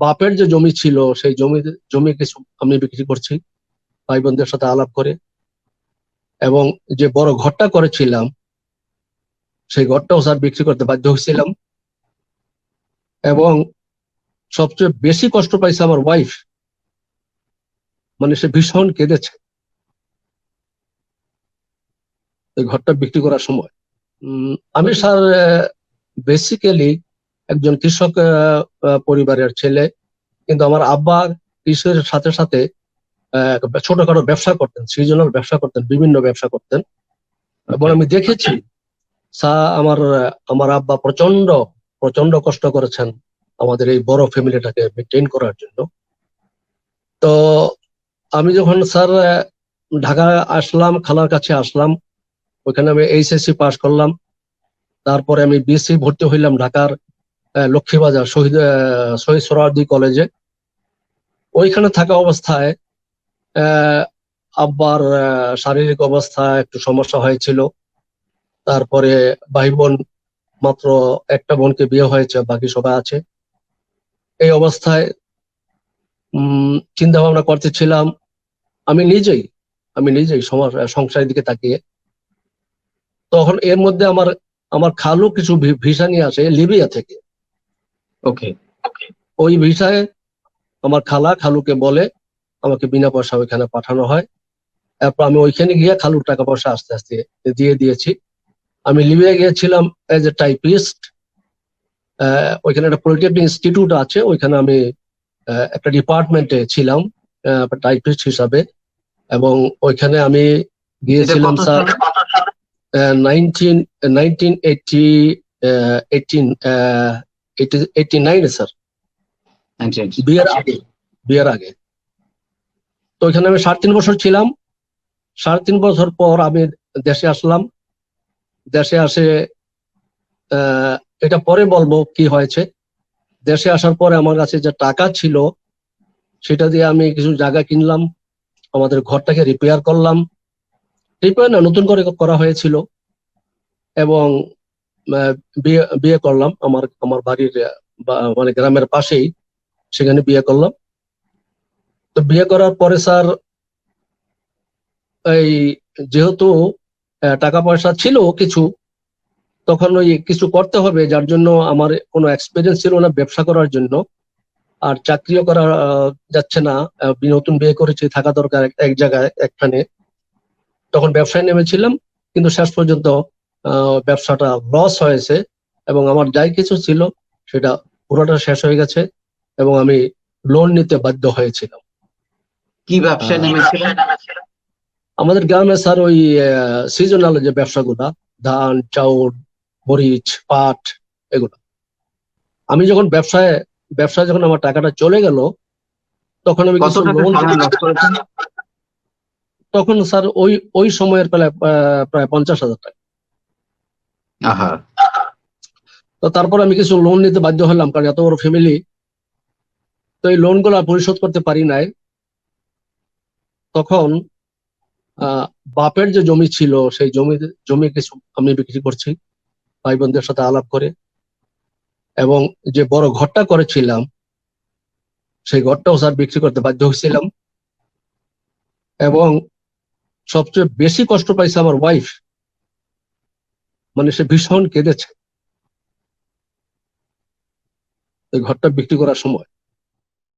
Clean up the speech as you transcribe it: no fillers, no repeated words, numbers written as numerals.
বাপের যে জমি ছিল সেই জমি কিছু আমি বিক্রি করছি ভাই বোনদের সাথে আলাপ করে, এবং যে বড় ঘরটা করেছিলাম সেই ঘরটাও স্যার বিক্রি করতে বাধ্য হয়েছিলাম। এবং সবচেয়ে বেশি কষ্ট পাইছে আমার ওয়াইফ, মানে সে ভীষণ কেঁদেছে এই ঘরটা বিক্রি করার সময়। আমি স্যার বেসিক্যালি একজন কৃষক পরিবারের ছেলে, কিন্তু আমার আব্বা কৃষির সাথে সাথে ছোটখাটো ব্যবসা করতেন, সিজনাল ব্যবসা করতেন, বিভিন্ন ব্যবসা করতেন। এবং আমি দেখেছি আমার আমার আব্বা প্রচন্ড প্রচন্ড কষ্ট করেছেন আমাদের এই বড় ফ্যামিলিটাকে মেনটেন করার জন্য। তো আমি যখন স্যার ঢাকা আসলাম, খালার কাছে আসলাম, ওইখানে আমি এইচএসসি পাস করলাম। তারপরে আমি বিএসসি ভর্তি হইলাম ঢাকার লক্ষ্মীবাজার শহীদ সোহরাওয়ার্দী কলেজে। ওইখানে থাকা অবস্থায় আব্বার শারীরিক অবস্থা একটু সমস্যা হয়েছিল। তারপরে ভাই বোন মাত্র একটা বোনকে বিয়ে হয়েছে, বাকি সবাই আছে। এই অবস্থায় চিন্তা ভাবনা করতেছিলাম আমি নিজেই সংসারের দিকে তাকিয়ে। তখন এর মধ্যে আমার আমার খালু কিছু ভিসা নিয়ে আসে লিবিয়া থেকে। ওকে। ওই ভিসায় আমার খালুকে বলে আমাকে বিনা পয়সা ওইখানে পাঠানো হয়। তারপর আমি ওইখানে গিয়ে খালুর টাকা পয়সা আস্তে আস্তে দিয়ে দিয়েছি। আমি লিবিয়া গিয়েছিলাম এজ এ টাইপিস্ট। ওইখানে একটা পলিটেকনিক ইনস্টিটিউট আছে, ওইখানে আমি একটা ডিপার্টমেন্টে ছিলাম টাইপিস্ট হিসাবে। এবং ওইখানে আমি গিয়েছিলাম স্যার 1989 স্যার, বিয়ের আগে। তো ওইখানে আমি 3.5 বছর ছিলাম। 3.5 বছর পর আমি দেশে আসলাম। দেশে আসে এটা পরে বলবো কি হয়েছে। দেশে আসার পরে আমার কাছে যে টাকা ছিল সেটা দিয়ে আমি কিছু জায়গা কিনলাম, আমাদের ঘরটাকে রিপেয়ার করলাম। রিপেয়ার না, নতুন করে করা হয়েছিল। এবং বিয়ে করলাম আমার বাড়ির মানে গ্রামের পাশেই, সেখানে বিয়ে করলাম। তো বিয়ে করার পরে স্যার এই যেহেতু টাকা পয়সা ছিল কিছু, তখন ওই কিছু করতে হবে, যার জন্য আমার কোনো এক্সপিরিয়েন্স ছিল না ব্যবসা করার জন্য। আর চাকরিও করা যাচ্ছে না, নতুন বিয়ে করেছি, থাকা দরকার এক জায়গায় একখানে। তখন ব্যবসায় নেমেছিলাম, কিন্তু শেষ পর্যন্ত ব্যবসাটা লস হয়েছে এবং আমার যাই কিছু ছিল সেটা পুরোটা শেষ হয়ে গেছে এবং আমি লোন নিতে বাধ্য হয়েছিলাম। কি ব্যবসায় নেমেছিলেন? আমাদের গ্রামে স্যার ওই সিজনাল যে ব্যবসাগুলা, ধান, চাউল, মরিচ, পাট, এগুলো। আমি যখন ব্যবসায় যখন আমার টাকাটা চলে গেল, তখন আমি কিছু লোন, তখন স্যার ওই সময়ের প্রায় 50,000 টাকা। তো তারপর আমি কিছু লোন নিতে বাধ্য হলাম, কারণ এত বড় ফ্যামিলি, তো এই লোন গুলা পরিশোধ করতে পারি নাই। তখন বাপের যে জমি ছিল সেই জমি কিছু আমি বিক্রি করছি ভাই বোনদের সাথে আলাপ করে, এবং যে বড় ঘরটা করেছিলাম সেই ঘরটাও স্যার বিক্রি করতে বাধ্য হয়েছিলাম। এবং সবচেয়ে বেশি কষ্ট পাইছে আমার ওয়াইফ, মানে সে ভীষণ কেঁদেছে এই ঘরটা বিক্রি করার সময়।